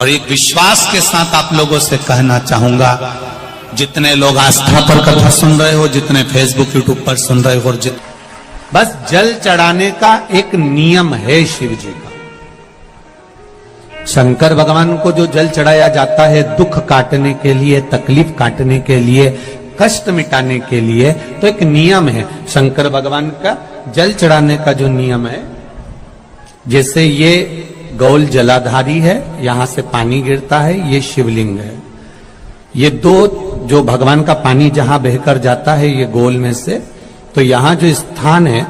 और एक विश्वास के साथ आप लोगों से कहना चाहूंगा, जितने लोग आस्था पर कथा सुन रहे हो, जितने फेसबुक यूट्यूब पर सुन रहे हो, बस जल चढ़ाने का एक नियम है शिव जी का। शंकर भगवान को जो जल चढ़ाया जाता है दुख काटने के लिए, तकलीफ काटने के लिए, कष्ट मिटाने के लिए, तो एक नियम है शंकर भगवान का जल चढ़ाने का जो नियम है। जैसे ये गौल जलाधारी है, यहां से पानी गिरता है, ये शिवलिंग है। ये दो जो भगवान का पानी जहां बहकर जाता है ये गोल में से, तो यहां जो स्थान है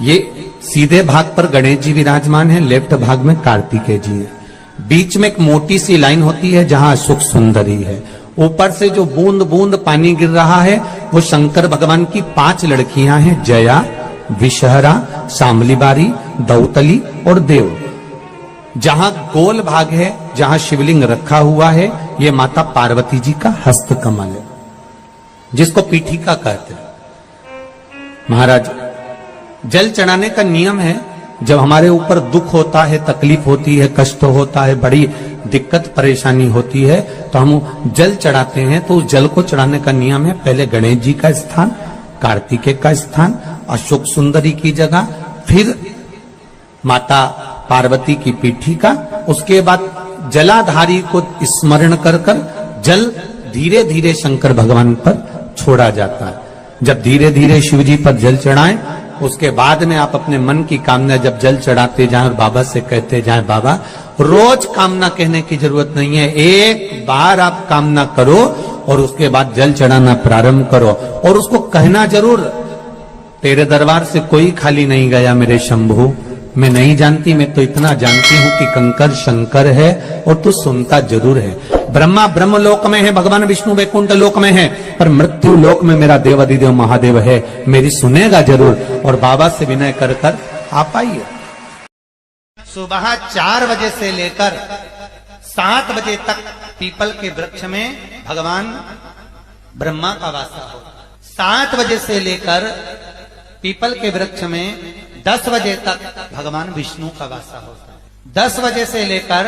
ये सीधे भाग पर गणेश जी विराजमान है, लेफ्ट भाग में कार्तिकेय जी है। बीच में एक मोटी सी लाइन होती है जहां अशोक सुंदरी है। ऊपर से जो बूंद बूंद पानी गिर रहा है वो शंकर भगवान की 5 लड़कियां हैं, जया, विषहरा, शामलीबारी, दौतली और देव। जहां गोल भाग है, जहां शिवलिंग रखा हुआ है, ये माता पार्वती जी का हस्त कमल है, जिसको पीठिका कहते हैं। महाराज, जल चढ़ाने का नियम है, जब हमारे ऊपर दुख होता है, तकलीफ होती है, कष्ट होता है, बड़ी दिक्कत परेशानी होती है, तो हम जल चढ़ाते हैं। तो उस जल को चढ़ाने का नियम है, पहले गणेश जी का स्थान, कार्तिकेय का स्थान, अशोक सुंदरी की जगह, फिर माता पार्वती की पीठिका, उसके बाद जलाधारी को स्मरण कर कर जल धीरे धीरे शंकर भगवान पर छोड़ा जाता है। जब धीरे धीरे शिव जी पर जल चढ़ाएं, उसके बाद में आप अपने मन की कामना जब जल चढ़ाते जाएं और बाबा से कहते जाएं, बाबा रोज कामना कहने की जरूरत नहीं है, एक बार आप कामना करो और उसके बाद जल चढ़ाना प्रारंभ करो। और उसको कहना जरूर, तेरे दरबार से कोई खाली नहीं गया मेरे शंभू, मैं नहीं जानती, मैं तो इतना जानती हूं कि कंकर शंकर है और तू सुनता जरूर है। ब्रह्मा ब्रह्म लोक में है, भगवान विष्णु वैकुंठ लोक में है, पर मृत्यु लोक में मेरा देव अधिदेव महादेव है, मेरी सुनेगा जरूर। और बाबा से विनय कर कर आप आइए। सुबह 4 बजे से लेकर 7 बजे तक पीपल के वृक्ष में भगवान ब्रह्मा का वासा होता है। 7 बजे से लेकर पीपल के वृक्ष में 10 बजे तक भगवान विष्णु का वासा होता है। 10 बजे से लेकर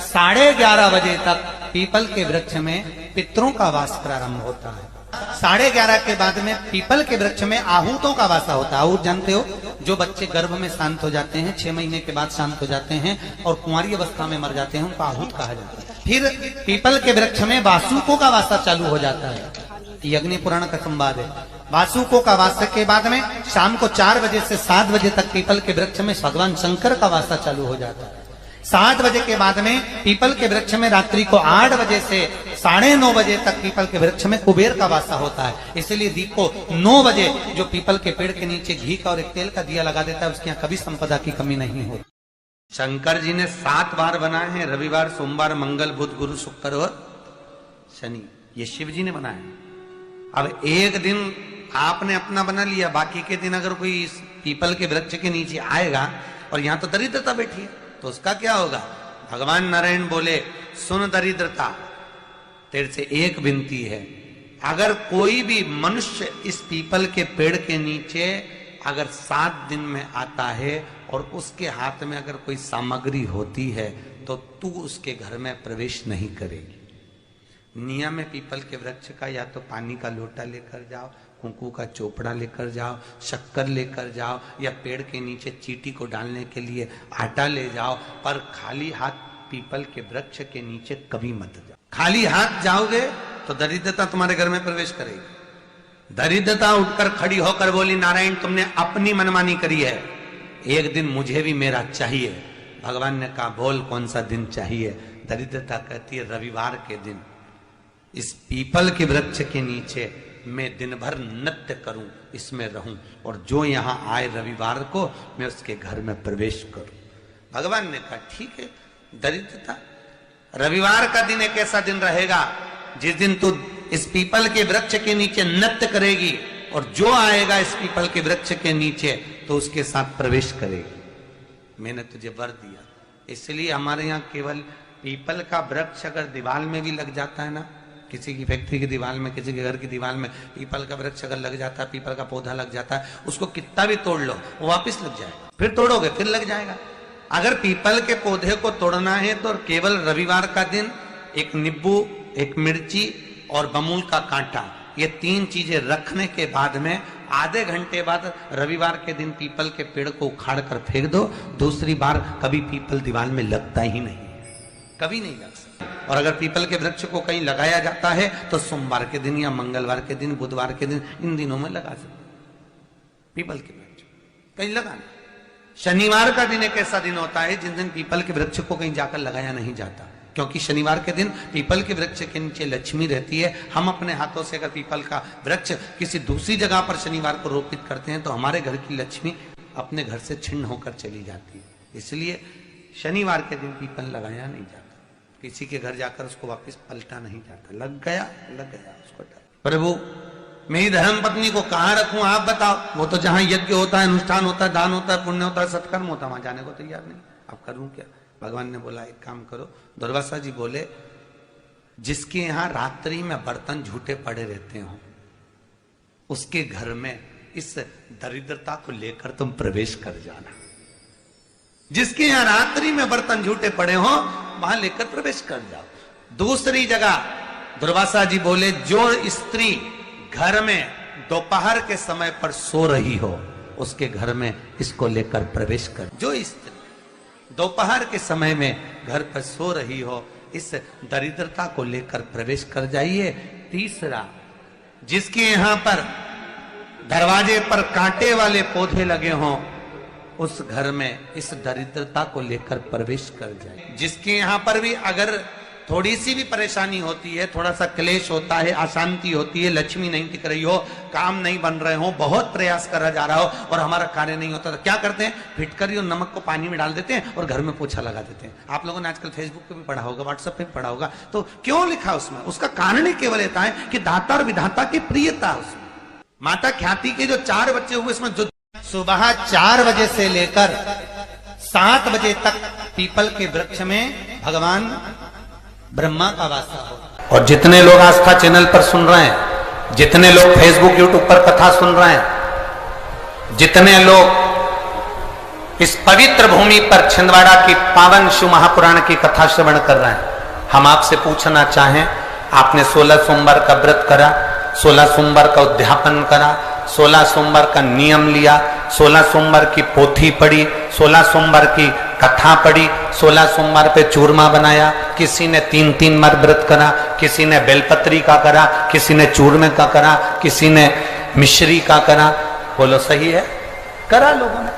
11:30 बजे तक पीपल के वृक्ष में पितरों का वास प्रारंभ होता है। 11:30 के बाद में पीपल के वृक्ष में आहूतों का वासा होता है। आहूत जानते हो, जो बच्चे गर्भ में शांत हो जाते हैं, 6 महीने के बाद शांत हो जाते हैं और कुंवारी अवस्था में मर जाते हैं, उनको आहूत कहा जाता है। फिर पीपल के वृक्ष में वासुकों का वासा चालू हो जाता है। ये अग्नि पुराण का संवाद है। वासुकों का वासा के बाद में शाम को 4 बजे से 7 बजे तक पीपल के वृक्ष में भगवान शंकर का वासा चालू हो जाता है। 7 बजे के बाद में पीपल के वृक्ष में रात्रि को 8 बजे से 9:30 बजे तक पीपल के वृक्ष में कुबेर का वासा होता है। इसलिए दीप को 9 बजे जो पीपल के पेड़ के नीचे घी का और एक तेल का दिया लगा देता है, उसके यहाँ कभी संपदा की कमी नहीं होती। शंकर जी ने 7 बार बनाए हैं, रविवार, सोमवार, मंगल, बुध, गुरु, शुक्र और शनि, ये शिव जी ने बनाए हैं। अब एक दिन आपने अपना बना लिया, बाकी के दिन अगर कोई इस पीपल के वृक्ष के नीचे आएगा और यहां तो दरिद्रता बैठी है, तो उसका क्या होगा? भगवान नारायण बोले, सुन दरिद्रता, तेरे से एक विनती है, अगर कोई भी मनुष्य इस पीपल के पेड़ के नीचे अगर 7 दिन में आता है और उसके हाथ में अगर कोई सामग्री होती है तो तू उसके घर में प्रवेश नहीं करेगी। नियम है पीपल के वृक्ष का, या तो पानी का लोटा लेकर जाओ, कुंकू का चोपड़ा लेकर जाओ, शक्कर लेकर जाओ, या पेड़ के नीचे चींटी को डालने के लिए आटा ले जाओ, पर खाली हाथ पीपल के वृक्ष के नीचे कभी मत जाओ। खाली हाथ जाओगे तो दरिद्रता तुम्हारे घर में प्रवेश करेगी। दरिद्रता उठकर खड़ी होकर बोली, नारायण तुमने अपनी मनमानी करी है, एक दिन मुझे भी मेरा चाहिए। भगवान ने कहा, बोल कौन सा दिन चाहिए? दरिद्रता कहती है, रविवार के दिन इस पीपल के वृक्ष के नीचे मैं दिन भर नृत्य करूं, इसमें रहूं, और जो यहां आए रविवार को मैं उसके घर में प्रवेश करूं। भगवान ने कहा, ठीक है। दरिद्रता, रविवार का दिन एक ऐसा दिन रहेगा जिस दिन तू इस पीपल के वृक्ष के नीचे नृत्य करेगी और जो आएगा इस पीपल के वृक्ष के नीचे तो उसके साथ प्रवेश करेगी। मैंने तुझे वर दिया। इसलिए हमारे यहाँ केवल पीपल का वृक्ष अगर दीवार में भी लग जाता है ना, किसी की फैक्ट्री की दीवार में, किसी के घर की दीवार में पीपल का वृक्ष अगर लग जाता है, पीपल का पौधा लग जाता है, उसको कितना भी तोड़ लो वो वापस लग जाएगा, फिर तोड़ोगे फिर लग जाएगा। अगर पीपल के पौधे को तोड़ना है तो केवल रविवार का दिन एक नींबू, एक मिर्ची और बमूल का कांटा, ये 3 चीजें रखने के बाद में आधे घंटे बाद रविवार के दिन पीपल के पेड़ को उखाड़ कर फेंक दो। दूसरी बार कभी पीपल दीवार में लगता ही नहीं, कभी नहीं लग सकता। और अगर पीपल के वृक्ष को कहीं लगाया जाता है तो सोमवार के दिन या मंगलवार के दिन, बुधवार के दिन, इन दिनों में लगा सकते पीपल के वृक्ष कहीं लगाना। शनिवार का दिन एक ऐसा दिन होता है जिस दिन पीपल के वृक्ष को कहीं जाकर लगाया नहीं जाता, क्योंकि शनिवार के दिन पीपल के वृक्ष के नीचे लक्ष्मी रहती है। हम अपने हाथों से अगर पीपल का वृक्ष किसी दूसरी जगह पर शनिवार को रोपित करते हैं तो हमारे घर की लक्ष्मी अपने घर से छिन्न होकर चली जाती है। इसलिए शनिवार के दिन पीपल लगाया नहीं जाता, किसी के घर जाकर उसको वापस पलटा नहीं जाता। लग गया उसको। प्रभु मेरी धर्म पत्नी को कहां रखूं आप बताओ। वो तो जहां यज्ञ होता है, अनुष्ठान होता है, दान होता है, पुण्य होता है, सत्कर्म होता है, वहां जाने को तैयार नहीं। अब करूं क्या? भगवान ने बोला एक काम करो। दुर्वासा जी बोले जिसके यहां रात्रि में बर्तन झूठे पड़े रहते हो उसके घर में इस दरिद्रता को लेकर तुम प्रवेश कर जाना। जिसके यहां रात्रि में बर्तन झूठे पड़े हो वहां लेकर प्रवेश कर जाओ। दूसरी जगह दुर्वासा जी बोले जो स्त्री घर में दोपहर के समय पर सो रही हो उसके घर में इसको लेकर प्रवेश कर। जो स्त्री दोपहर के समय में घर पर सो रही हो इस दरिद्रता को लेकर प्रवेश कर जाइए। तीसरा, जिसके यहां पर दरवाजे पर कांटे वाले पौधे लगे हों उस घर में इस दरिद्रता को लेकर प्रवेश कर जाए। जिसके यहां पर भी अगर थोड़ी सी भी परेशानी होती है, थोड़ा सा क्लेश होता है, अशांति होती है, लक्ष्मी नहीं टिक रही हो, काम नहीं बन रहे हो, बहुत प्रयास करा जा रहा हो और हमारा कार्य नहीं होता, तो क्या करते हैं? फिटकरी और नमक को पानी में डाल देते हैं और घर में पोछा लगा देते हैं। आप लोगों ने आजकल फेसबुक पे भी पढ़ा होगा, व्हाट्सएप पे भी पढ़ा होगा। तो क्यों लिखा उसमें? उसका कारण ही केवल इतना है कि दाता और विधाता की प्रियता उसमें। माता ख्याति के जो 4 बच्चे हुए इसमें जो सुबह 4 बजे से लेकर 7 बजे तक पीपल के वृक्ष में भगवान ब्रह्मा का वासा हो। और जितने लोग आस्था चैनल पर सुन रहे हैं, जितने लोग फेसबुक यूट्यूब पर कथा सुन रहे हैं, जितने लोग इस पवित्र भूमि पर छिंदवाड़ा की पावन शिव महापुराण की कथा श्रवण कर रहे हैं, हम आपसे पूछना चाहें, आपने 16 सोमवार का व्रत करा, 16 सोमवार का उद्यापन करा, 16 सोमवार का नियम लिया, 16 सोमवार की पोथी पढ़ी, 16 सोमवार की कथा पढ़ी, 16 सोमवार पे चूरमा बनाया, किसी ने 3 बार व्रत करा, किसी ने बेलपत्री का करा, किसी ने चूरमे का करा, किसी ने मिश्री का करा। बोलो सही है? करा लोगों ने।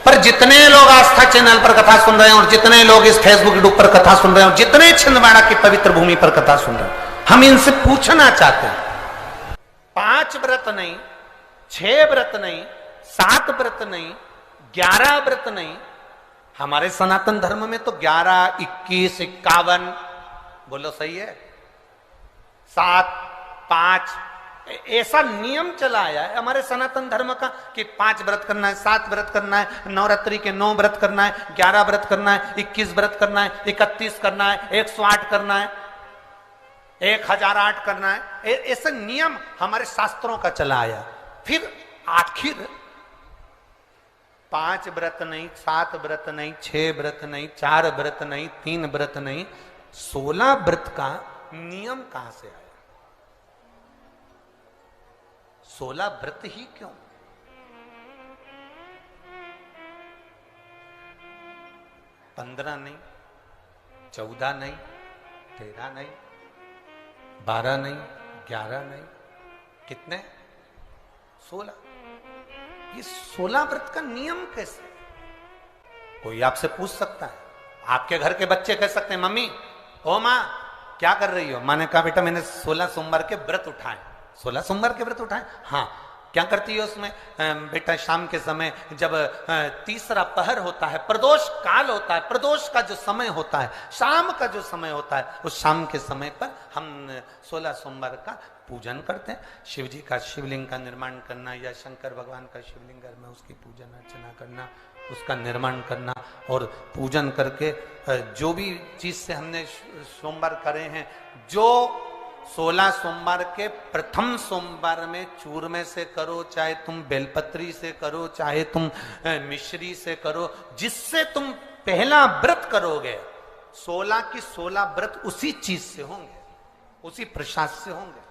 पर जितने लोग आस्था चैनल पर कथा सुन रहे हैं और जितने लोग इस फेसबुक यूट्यूब पर कथा सुन रहे हैं और जितने छिंदवाड़ा की पवित्र भूमि पर कथा सुन रहे हैं, हम इनसे पूछना चाहते हैं, 5 व्रत नहीं, 6 व्रत नहीं, 7 व्रत नहीं, 11 व्रत नहीं। हमारे सनातन धर्म में तो 11, 21, 51, बोलो सही है, 7, 5 ऐसा नियम चला आया है हमारे सनातन धर्म का कि 5 व्रत करना है, 7 व्रत करना है, नवरात्रि के 9 व्रत करना है, 11 व्रत करना है, 21 व्रत करना है, 31 करना है, 108 करना है, 1008 करना है। ऐसा नियम हमारे शास्त्रों का चला आया। फिर आखिर 5 व्रत नहीं, 7 व्रत नहीं, 6 व्रत नहीं, 4 व्रत नहीं, 3 व्रत नहीं, 16 व्रत का नियम कहां से आया? 16 व्रत ही क्यों? 15 नहीं, 14 नहीं, 13 नहीं, 12 नहीं, 11 नहीं, कितने? 16। ये 16 व्रत का नियम कैसे? कोई आपसे पूछ सकता है, आपके घर के बच्चे कह सकते हैं, मम्मी ओ माँ क्या कर रही हो? माँ ने कहा बेटा मैंने 16 सोमवार के व्रत उठाए। 16 सोमवार के व्रत उठाए? हाँ। क्या करती है उसमें? बेटा शाम के समय जब तीसरा पहर होता है, प्रदोष काल होता है, प्रदोष का जो समय होता है, शाम का जो समय होता है, उस शाम के समय पर हम 16 सोमवार का पूजन करते हैं। शिव जी का शिवलिंग का निर्माण करना या शंकर भगवान का शिवलिंग घर में उसकी पूजन अर्चना करना, उसका निर्माण करना और पूजन करके जो भी चीज से हमने सोमवार करे हैं, जो 16 सोमवार के प्रथम सोमवार में चूरमे से करो, चाहे तुम बेलपत्री से करो, चाहे तुम मिश्री से करो, जिससे तुम पहला व्रत करोगे 16 की 16 व्रत उसी चीज से होंगे, उसी प्रसाद से होंगे।